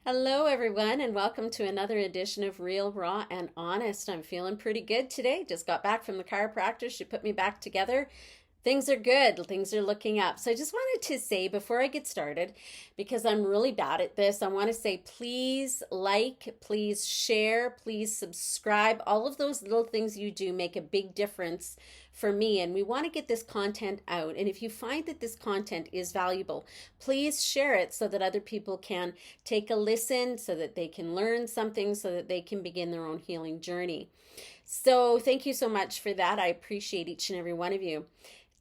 Hello, everyone, and welcome to another edition of Real, Raw, and Honest. I'm feeling pretty good today. Just got back from the chiropractor. She put me back together. Things are good. Things are looking up. So I just wanted to say before I get started, because I'm really bad at this, I want to say please like, please share, please subscribe. All of those little things you do make a big difference for me. And we want to get this content out. And if you find that this content is valuable, please share it so that other people can take a listen, so that they can learn something, so that they can begin their own healing journey. So thank you so much for that. I appreciate each and every one of you.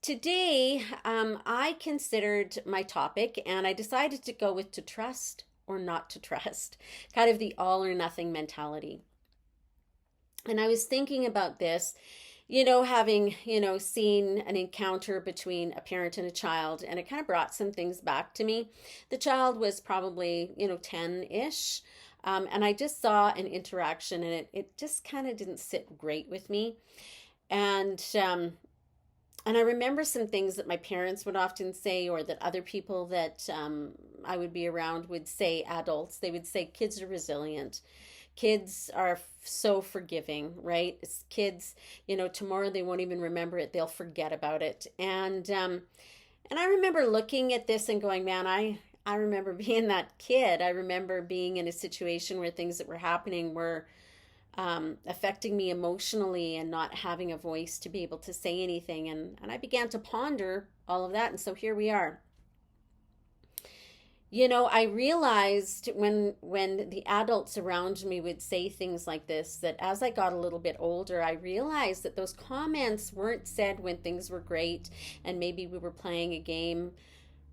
Today, I considered my topic and I decided to go with to trust or not to trust, kind of the all or nothing mentality. And I was thinking about this, having, seen an encounter between a parent and a child, and it kind of brought some things back to me. The child was probably, 10-ish. And I just saw an interaction and it just kind of didn't sit great with me. And and I remember some things that my parents would often say, or that other people that I would be around would say, adults, they would say, kids are resilient. Kids are so forgiving, right? Kids, tomorrow they won't even remember it. They'll forget about it. And I remember looking at this and going, man, I remember being that kid. I remember being in a situation where things that were happening were affecting me emotionally and not having a voice to be able to say anything. And I began to ponder all of that. And so here we are. I realized when the adults around me would say things like this, that as I got a little bit older, I realized that those comments weren't said when things were great and maybe we were playing a game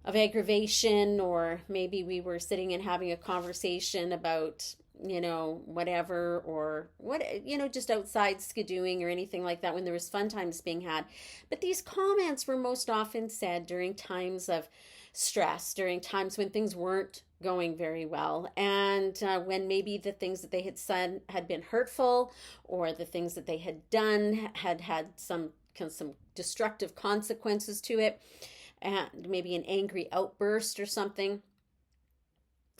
of aggravation, or maybe we were sitting and having a conversation about whatever, or just outside skidooing or anything like that, when there was fun times being had. But these comments were most often said during times of stress, during times when things weren't going very well, and when maybe the things that they had said had been hurtful, or the things that they had done had some destructive consequences to it, and maybe an angry outburst or something.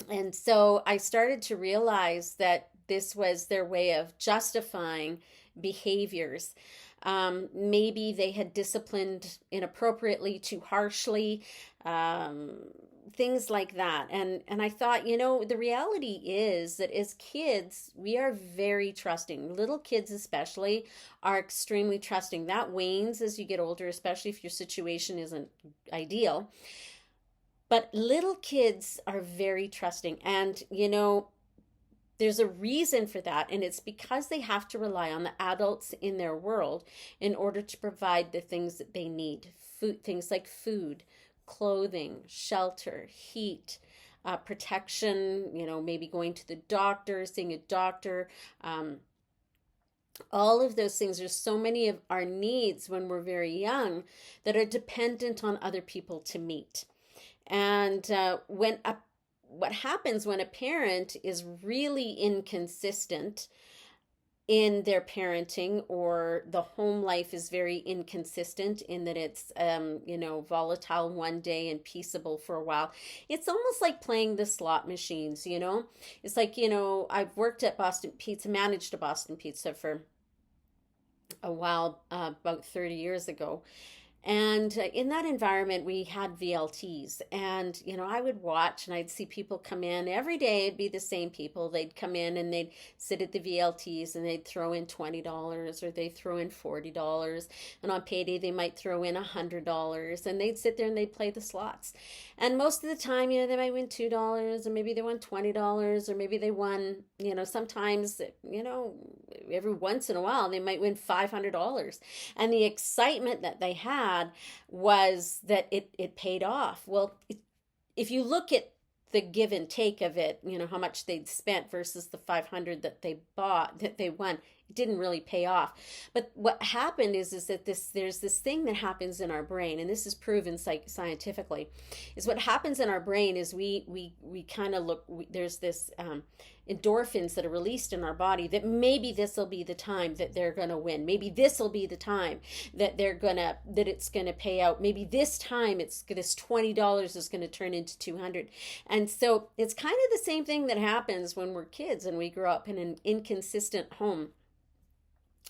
And so I started to realize that this was their way of justifying behaviors. Maybe they had disciplined inappropriately, too harshly, um, things like that. And I thought, the reality is that as kids, we are very trusting. Little kids especially are extremely trusting. That wanes as you get older, especially if your situation isn't ideal. But little kids are very trusting. And, there's a reason for that, and it's because they have to rely on the adults in their world in order to provide the things that they need. Food, things like food, clothing, shelter, heat, protection, maybe going to the doctor, seeing a doctor. All of those things. There's so many of our needs when we're very young that are dependent on other people to meet. And what happens when a parent is really inconsistent in their parenting, or the home life is very inconsistent in that it's volatile one day and peaceable for a while. It's almost like playing the slot machines. It's like, I've worked at Boston Pizza, managed a Boston Pizza for a while, about 30 years ago. And in that environment, we had VLTs. And, I would watch and I'd see people come in every day. It'd be the same people. They'd come in and they'd sit at the VLTs and they'd throw in $20, or they'd throw in $40. And on payday, they might throw in $100. And they'd sit there and they'd play the slots. And most of the time, they might win $2, or maybe they won $20, or maybe they won, sometimes, every once in a while, they might win $500. And the excitement that they had was that it paid off. Well, if you look at the give and take of it, how much they'd spent versus the 500 that they bought, that they won, it didn't really pay off. But what happened is that there's this thing that happens in our brain, and this is proven scientifically, is what happens in our brain is we kind of there's this endorphins that are released in our body that maybe this will be the time that they're going to win. Maybe this will be the time that it's going to pay out. Maybe this time it's this $20 is going to turn into 200. And so it's kind of the same thing that happens when we're kids and we grow up in an inconsistent home,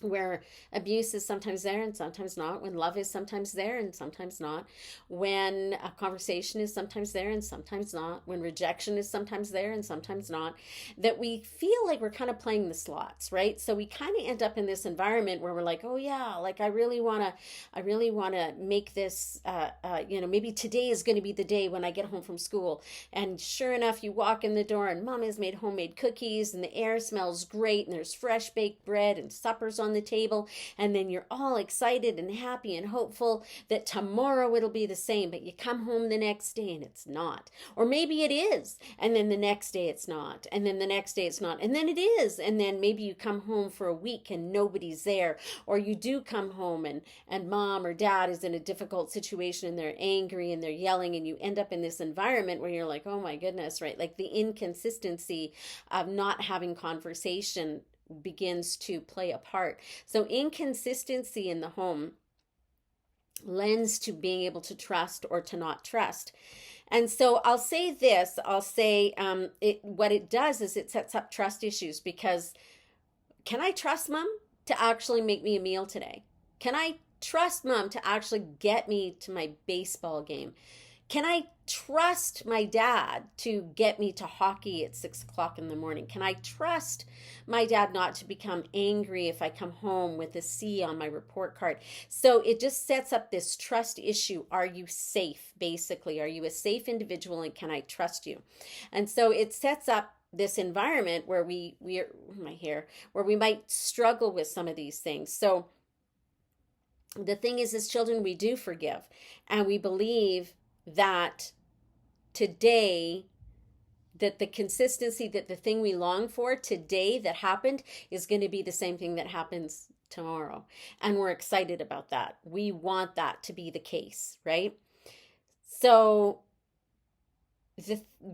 where abuse is sometimes there and sometimes not, when love is sometimes there and sometimes not, when a conversation is sometimes there and sometimes not, when rejection is sometimes there and sometimes not, that we feel like we're kind of playing the slots, right? So we kind of end up in this environment where we're like, oh yeah, like I really want to make this, maybe today is going to be the day when I get home from school. And sure enough, you walk in the door and mom has made homemade cookies and the air smells great and there's fresh baked bread and supper's on the table, and then you're all excited and happy and hopeful that tomorrow it'll be the same, but you come home the next day and it's not. Or maybe it is, and then the next day it's not, and then the next day it's not, and then it is, and then maybe you come home for a week and nobody's there. Or you do come home and mom or dad is in a difficult situation and they're angry and they're yelling, and you end up in this environment where you're like, oh my goodness, right? Like the inconsistency of not having conversation begins to play a part. So inconsistency in the home lends to being able to trust or to not trust. And so I'll say this, what it does is it sets up trust issues, because can I trust mom to actually make me a meal today? Can I trust mom to actually get me to my baseball game? Can I trust my dad to get me to hockey at 6:00 in the morning? Can I trust my dad not to become angry if I come home with a C on my report card? So it just sets up this trust issue. Are you safe, basically? Are you a safe individual, and can I trust you? And so it sets up this environment where where we might struggle with some of these things. So the thing is, as children, we do forgive, and we believe that today, that the consistency, that the thing we long for today that happened is going to be the same thing that happens tomorrow. And we're excited about that. We want that to be the case, right? So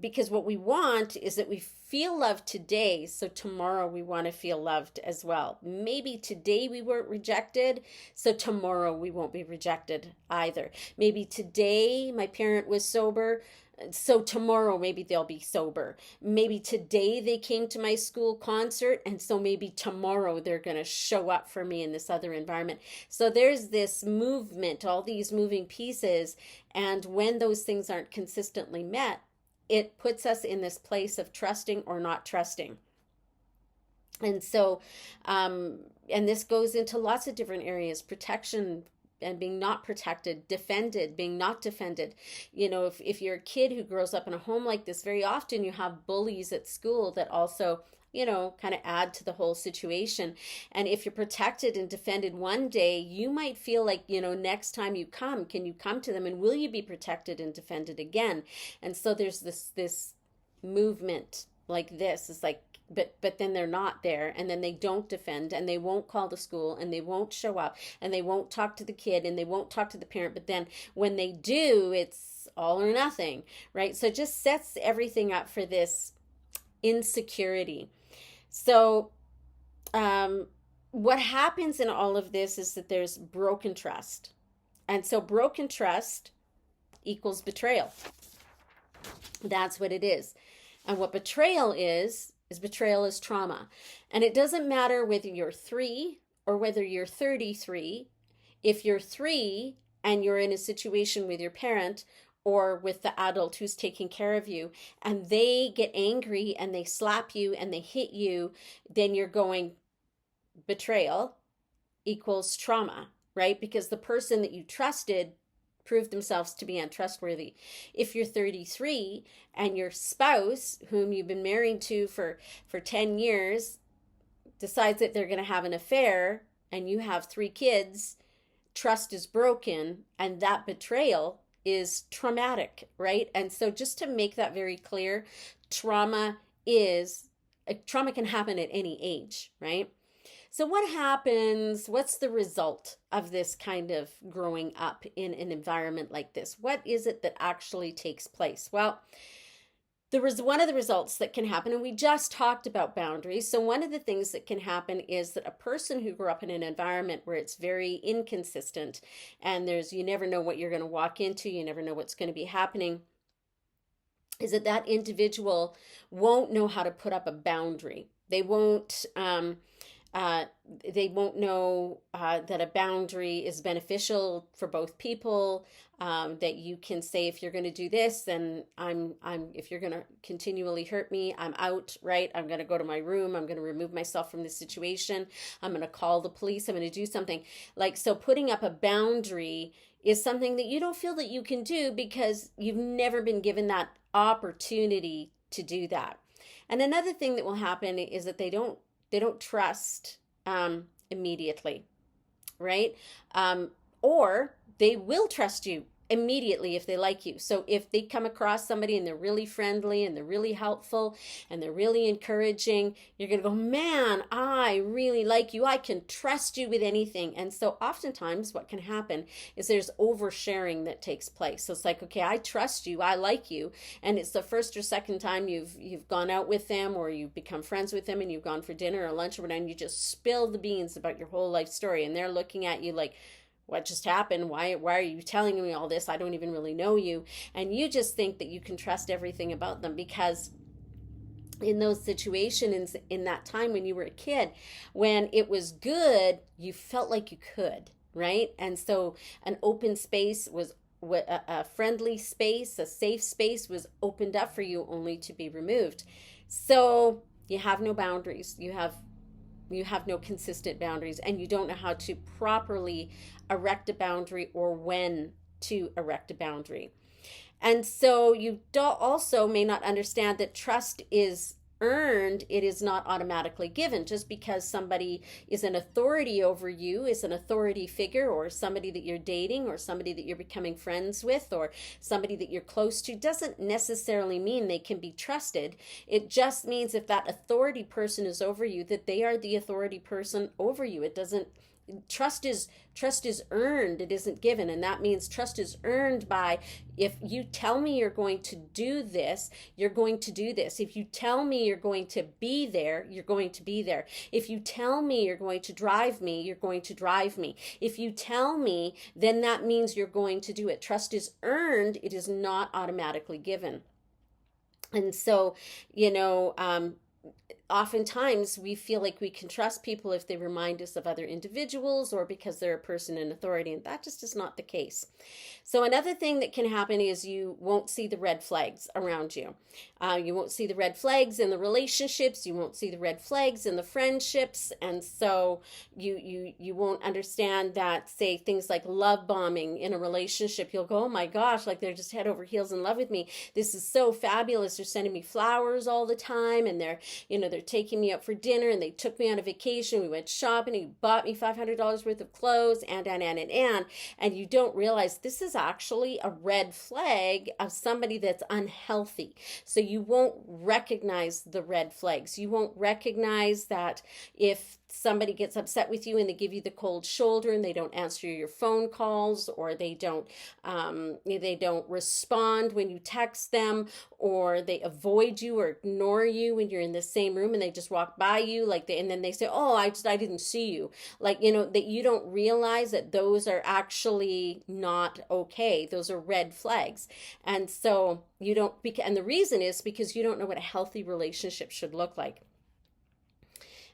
because what we want is that we feel loved today, so tomorrow we want to feel loved as well. Maybe today we weren't rejected, so tomorrow we won't be rejected either. Maybe today my parent was sober, so tomorrow maybe they'll be sober. Maybe today they came to my school concert, and so maybe tomorrow they're going to show up for me in this other environment. So there's this movement, all these moving pieces, and when those things aren't consistently met, it puts us in this place of trusting or not trusting. And so, and this goes into lots of different areas: protection and being not protected, defended, being not defended. You know, if you're a kid who grows up in a home like this, very often you have bullies at school that also, kind of add to the whole situation. And if you're protected and defended one day, you might feel like, next time you come, can you come to them and will you be protected and defended again? And so there's this movement like this. It's like, but then they're not there, and then they don't defend, and they won't call the school, and they won't show up, and they won't talk to the kid, and they won't talk to the parent. But then when they do, it's all or nothing, right? So it just sets everything up for this insecurity. So what happens in all of this is that there's broken trust. And so broken trust equals betrayal. That's what it is. And what betrayal is betrayal is trauma. And it doesn't matter whether you're 3 or whether you're 33. If you're 3 and you're in a situation with your parent or with the adult who's taking care of you, and they get angry and they slap you and they hit you, then you're going, betrayal equals trauma, right? Because the person that you trusted proved themselves to be untrustworthy. If you're 33 and your spouse, whom you've been married to for 10 years, decides that they're going to have an affair and you have 3 kids, trust is broken, and that betrayal is traumatic, right? And so just to make that very clear, trauma can happen at any age, right? So, what happens? What's the result of this kind of growing up in an environment like this? What is it that actually takes place? Well, there is one of the results that can happen, and we just talked about boundaries. So, one of the things that can happen is that a person who grew up in an environment where it's very inconsistent and you never know what you're going to walk into, you never know what's going to be happening, is that that individual won't know how to put up a boundary. Uh, they won't know that a boundary is beneficial for both people. That you can say, if you're going to do this, then if you're going to continually hurt me, I'm out, right? I'm going to go to my room. I'm going to remove myself from this situation. I'm going to call the police. I'm going to do something. Like, so putting up a boundary is something that you don't feel that you can do because you've never been given that opportunity to do that. And another thing that will happen is that they don't trust immediately, right? Or they will trust you immediately if they like you. So if they come across somebody and they're really friendly and they're really helpful and they're really encouraging, you're going to go, man, I really like you. I can trust you with anything. And so oftentimes what can happen is there's oversharing that takes place. So it's like, okay, I trust you. I like you. And it's the first or second time you've gone out with them or you've become friends with them and you've gone for dinner or lunch or whatever, and you just spill the beans about your whole life story. And they're looking at you like, what just happened? Why are you telling me all this? I don't even really know you. And you just think that you can trust everything about them because in those situations, in that time when you were a kid, when it was good, you felt like you could, right? And so an open space was a friendly space, a safe space was opened up for you only to be removed. So you have no boundaries. You have no consistent boundaries, and you don't know how to properly erect a boundary or when to erect a boundary. And so you also may not understand that trust is earned, it is not automatically given. Just because somebody is an authority over you, is an authority figure, or somebody that you're dating, or somebody that you're becoming friends with, or somebody that you're close to, doesn't necessarily mean they can be trusted. It just means if that authority person is over you, that they are the authority person over you. It doesn't trust is earned, it isn't given. And that means trust is earned by, if you tell me you're going to do this, you're going to do this. If you tell me you're going to be there, you're going to be there. If you tell me you're going to drive me, you're going to drive me. If you tell me, then that means you're going to do it. Trust is earned, it is not automatically given. And so, oftentimes we feel like we can trust people if they remind us of other individuals or because they're a person in authority, and that just is not the case. So another thing that can happen is you won't see the red flags around you. You won't see the red flags in the relationships. You won't see the red flags in the friendships. And so you won't understand that, say, things like love bombing in a relationship. You'll go, oh my gosh, like they're just head over heels in love with me. This is so fabulous. They're sending me flowers all the time, and they're taking me out for dinner, and they took me on a vacation. We went shopping. He bought me $500 worth of clothes, and you don't realize this is actually a red flag of somebody that's unhealthy. So you won't recognize the red flags. You won't recognize that if somebody gets upset with you and they give you the cold shoulder and they don't answer your phone calls, or they don't respond when you text them, or they avoid you or ignore you when you're in the same room and they just walk by you, and then they say, oh, I didn't see you, that you don't realize that those are actually not okay. Those are red flags. And so and the reason is because you don't know what a healthy relationship should look like.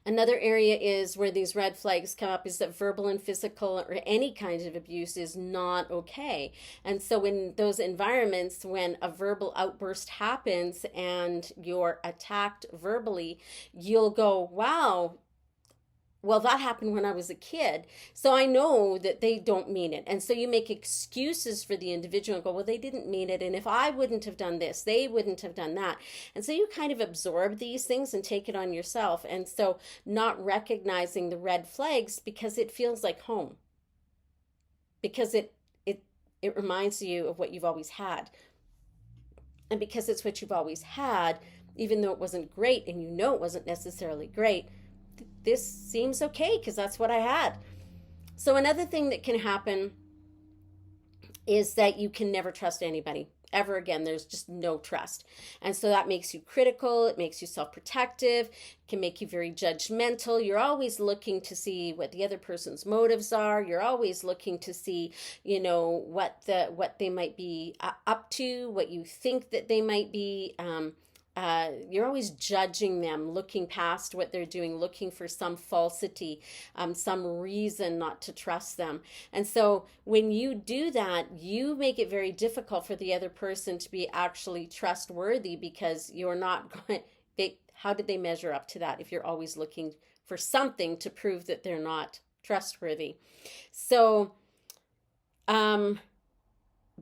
Another area is where these red flags come up is that verbal and physical or any kind of abuse is not okay. And so in those environments, when a verbal outburst happens and you're attacked verbally, you'll go, wow, well, that happened when I was a kid, so I know that they don't mean it. And so you make excuses for the individual and go, well, they didn't mean it. And if I wouldn't have done this, they wouldn't have done that. And so you kind of absorb these things and take it on yourself. And so not recognizing the red flags because it feels like home, because it reminds you of what you've always had. And because it's what you've always had, even though it wasn't great and it wasn't necessarily great, this seems okay because that's what I had. So another thing that can happen is that you can never trust anybody ever again. There's just no trust. And so that makes you critical. It makes you self-protective, can make you very judgmental. You're always looking to see what the other person's motives are. You're always looking to see, what they might be up to, what you think that they might be. You're always judging them, looking past what they're doing, looking for some falsity, some reason not to trust them. And so when you do that, you make it very difficult for the other person to be actually trustworthy, because you're not going, how did they measure up to that if you're always looking for something to prove that they're not trustworthy? So,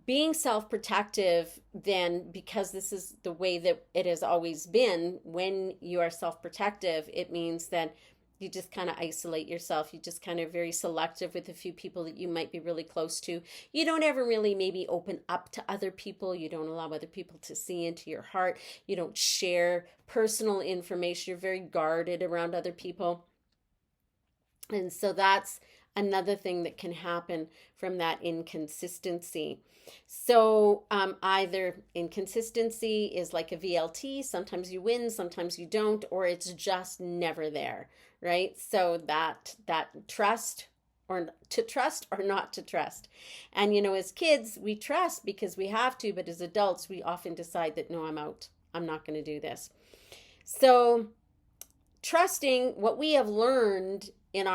being self-protective then, because this is the way that it has always been, when you are self-protective, it means that you just kind of isolate yourself. You just kind of very selective with a few people that you might be really close to. You don't ever really maybe open up to other people. You don't allow other people to see into your heart. You don't share personal information. You're very guarded around other people. And so that's another thing that can happen from that inconsistency. So either inconsistency is like a VLT, sometimes you win, sometimes you don't, or it's just never there, right? So that trust, or to trust or not to trust. And as kids, we trust because we have to, but as adults, we often decide that, no, I'm out. I'm not going to do this. So trusting, what we have learned in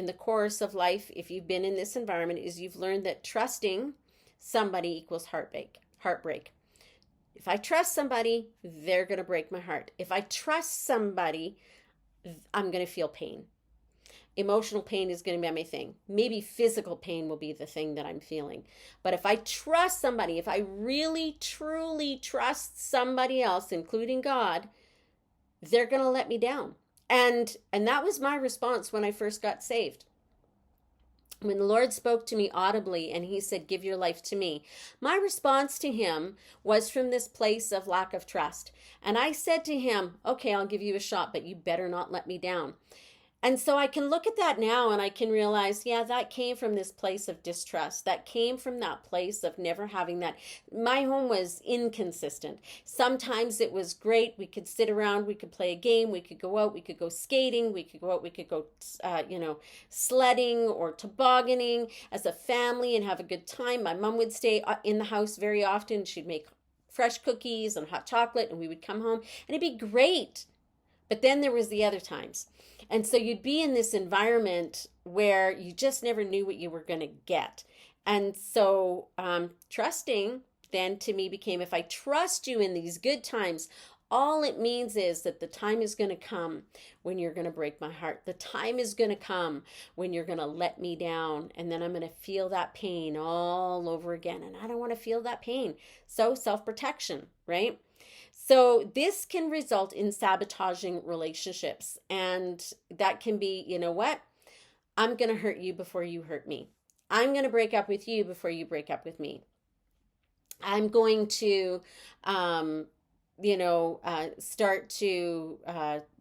the course of life, if you've been in this environment, is you've learned that trusting somebody equals heartbreak. If I trust somebody, they're going to break my heart. If I trust somebody, I'm going to feel pain. Emotional pain is going to be my thing. Maybe physical pain will be the thing that I'm feeling. But if I trust somebody, if I really, truly trust somebody else, including God, they're going to let me down. And that was my response when I first got saved. When the Lord spoke to me audibly and he said, give your life to me, my response to him was from this place of lack of trust. And I said to him, okay, I'll give you a shot, but you better not let me down. And so I can look at that now and I can realize, yeah, that came from this place of distrust. That came from that place of never having that. My home was inconsistent. Sometimes it was great. We could sit around, we could play a game, we could go out, we could go skating, we could go out, we could go, sledding or tobogganing as a family and have a good time. My mom would stay in the house very often. She'd make fresh cookies and hot chocolate and we would come home and it'd be great. But then there was the other times. And so you'd be in this environment where you just never knew what you were going to get. And so trusting then to me became, if I trust you in these good times, all it means is that the time is going to come when you're going to break my heart. The time is going to come when you're going to let me down. And then I'm going to feel that pain all over again. And I don't want to feel that pain. So self-protection, right? So this can result in sabotaging relationships. And that can be, you know what? I'm going to hurt you before you hurt me. I'm going to break up with you before you break up with me. I'm going to, start to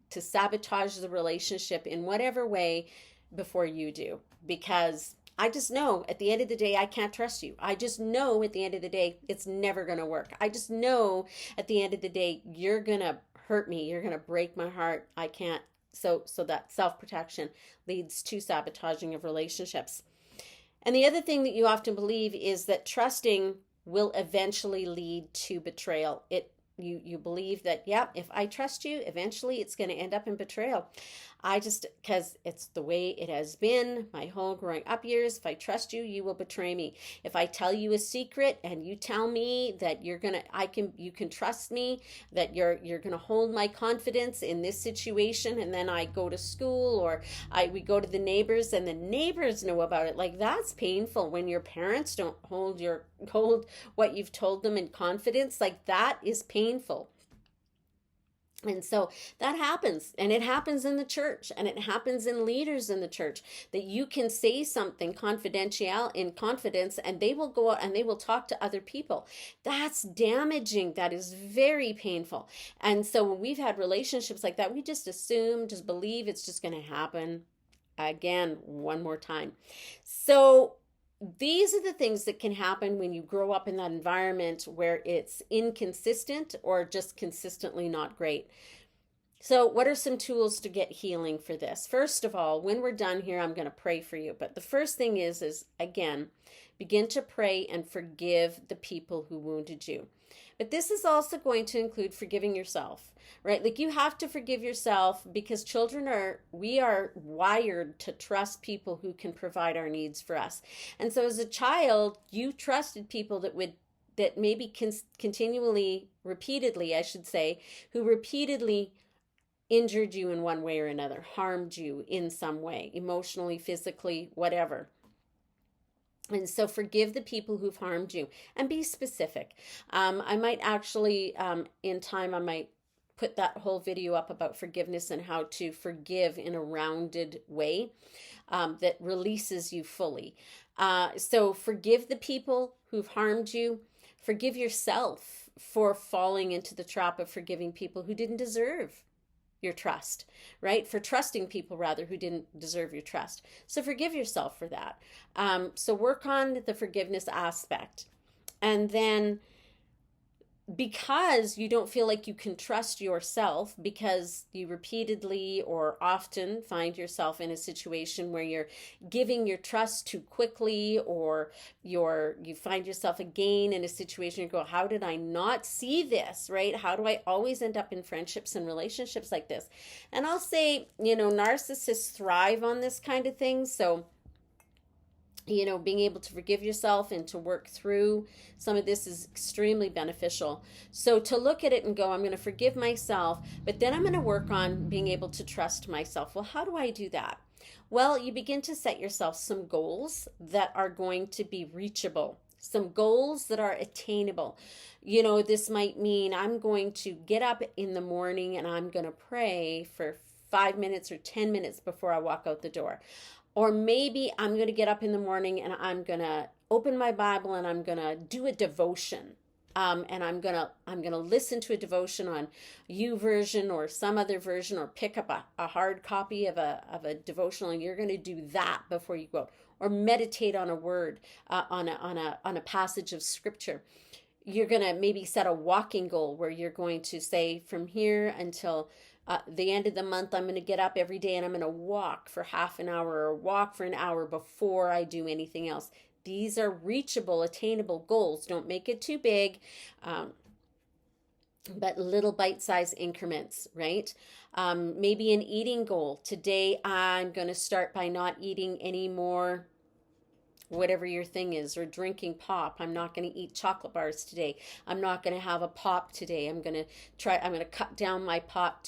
sabotage the relationship in whatever way before you do. Because I just know at the end of the day, I can't trust you. I just know at the end of the day, it's never going to work. I just know at the end of the day, you're going to hurt me. You're going to break my heart. I can't. So that self-protection leads to sabotaging of relationships. And the other thing that you often believe is that trusting will eventually lead to betrayal. You believe that, yeah, if I trust you, eventually it's going to end up in betrayal. Because it's the way it has been my whole growing up years. If I trust you, you will betray me. If I tell you a secret and you tell me that you can trust me, that you're going to hold my confidence in this situation, and then I go to school or we go to the neighbors and the neighbors know about it. Like, that's painful when your parents don't hold what you've told them in confidence. Like, that is painful. And so that happens, and it happens in the church, and it happens in leaders in the church, that you can say something confidential in confidence, and they will go out and they will talk to other people. That's damaging. That is very painful. And so when we've had relationships like that, we just assume, just believe it's just going to happen again one more time. So these are the things that can happen when you grow up in that environment where it's inconsistent or just consistently not great. So, what are some tools to get healing for this? First of all, when we're done here, I'm going to pray for you. But the first thing is again, begin to pray and forgive the people who wounded you. But this is also going to include forgiving yourself, right? Like, you have to forgive yourself, because we are wired to trust people who can provide our needs for us. And so as a child, you trusted people that maybe continually, repeatedly, I should say, who repeatedly injured you in one way or another, harmed you in some way, emotionally, physically, whatever. And so forgive the people who've harmed you, and be specific. I might actually, in time, I might put that whole video up about forgiveness and how to forgive in a rounded way that releases you fully. So forgive the people who've harmed you. Forgive yourself for falling into the trap of forgiving people who didn't deserve your trust, right? For trusting people, rather, who didn't deserve your trust. So forgive yourself for that. So work on the forgiveness aspect. And then, because you don't feel like you can trust yourself, because you repeatedly or often find yourself in a situation where you're giving your trust too quickly, or you find yourself again in a situation you go, how did I not see this, right? How do I always end up in friendships and relationships like this? And I'll say, narcissists thrive on this kind of thing. So being able to forgive yourself and to work through some of this is extremely beneficial. So to look at it and go, I'm going to forgive myself, but then I'm going to work on being able to trust myself. Well, how do I do that? Well, you begin to set yourself some goals that are going to be reachable, some goals that are attainable. This might mean I'm going to get up in the morning and I'm going to pray for 5 minutes or 10 minutes before I walk out the door. Or maybe I'm going to get up in the morning and I'm going to open my Bible and I'm going to do a devotion. And I'm gonna listen to a devotion on YouVersion or some other version, or pick up a hard copy of a devotional, and you're going to do that before you go out. Or meditate on a word, on a passage of scripture. You're going to maybe set a walking goal where you're going to say, from here until the end of the month, I'm going to get up every day and I'm going to walk for half an hour, or walk for an hour before I do anything else. These are reachable, attainable goals. Don't make it too big, but little bite-sized increments, right? Maybe an eating goal. Today, I'm going to start by not eating any more, whatever your thing is, or drinking pop. I'm not going to eat chocolate bars today. I'm not going to have a pop today. I'm going to cut down my pop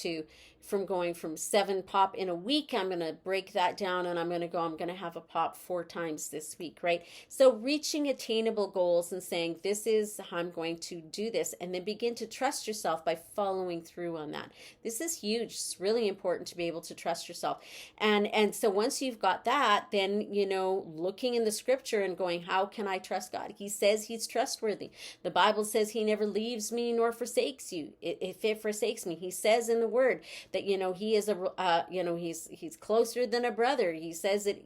from going from 7 pop in a week. I'm going to break that down, and I'm going to have a pop 4 times this week, right? So reaching attainable goals and saying, this is how I'm going to do this, and then begin to trust yourself by following through on that. This is huge. It's really important to be able to trust yourself. And so once you've got that, then, looking in the scripture and going, how can I trust God? He says he's trustworthy. The Bible says he never leaves me nor forsakes you. If it forsakes me, he says in the word that, he is he's closer than a brother. He says that,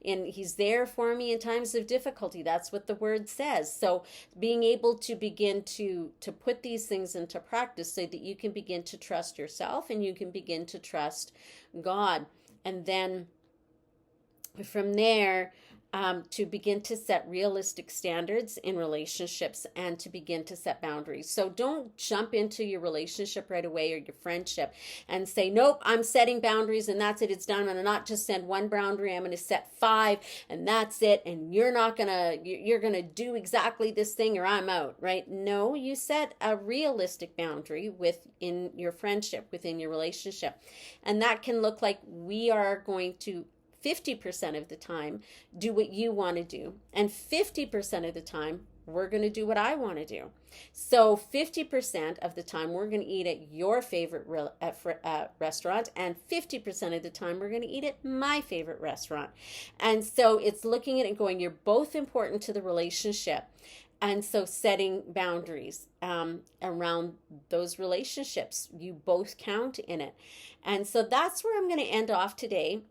and he's there for me in times of difficulty. That's what the word says. So being able to begin to put these things into practice so that you can begin to trust yourself and you can begin to trust God. And then from there, to begin to set realistic standards in relationships and to begin to set boundaries. So don't jump into your relationship right away, or your friendship, and say, nope, I'm setting boundaries and that's it, it's done. I'm going to not just set one boundary, I'm going to set 5 and that's it. And you're going to do exactly this thing or I'm out, right? No, you set a realistic boundary within your friendship, within your relationship. And that can look like, we are going to 50% of the time do what you want to do, and 50% of the time we're going to do what I want to do. So 50% of the time we're going to eat at your favorite restaurant, and 50% of the time we're going to eat at my favorite restaurant. And so it's looking at it and going, you're both important to the relationship. And so setting boundaries around those relationships, you both count in it. And so that's where I'm going to end off today.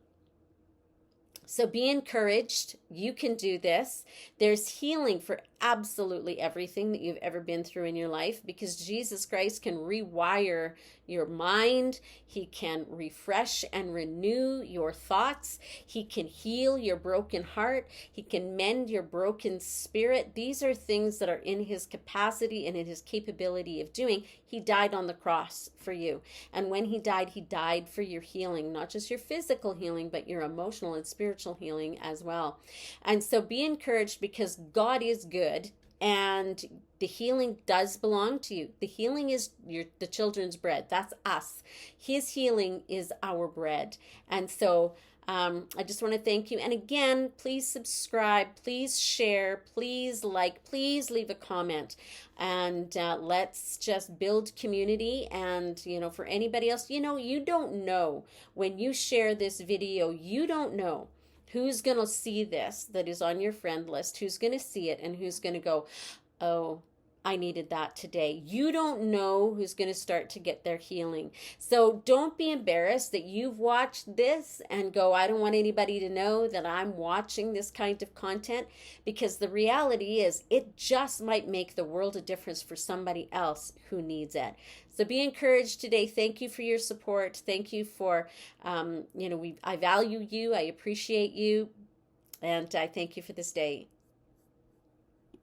So be encouraged. You can do this. There's healing for absolutely everything that you've ever been through in your life, because Jesus Christ can rewire your mind. He can refresh and renew your thoughts. He can heal your broken heart. He can mend your broken spirit. These are things that are in his capacity and in his capability of doing. He died on the cross for you. And when he died for your healing, not just your physical healing, but your emotional and spiritual healing as well. And so be encouraged, because God is good, and the healing does belong to you. The healing is the children's bread. That's us. His healing is our bread. And so I just want to thank you. And again, please subscribe, please share, please like, please leave a comment. And let's just build community. And, for anybody else, you don't know when you share this video, you don't know who's going to see this that is on your friend list, who's going to see it, and who's going to go, oh, I needed that today. You don't know who's going to start to get their healing. So don't be embarrassed that you've watched this and go, I don't want anybody to know that I'm watching this kind of content, because the reality is it just might make the world a difference for somebody else who needs it. So be encouraged today. Thank you for your support. Thank you for, I value you. I appreciate you. And I thank you for this day.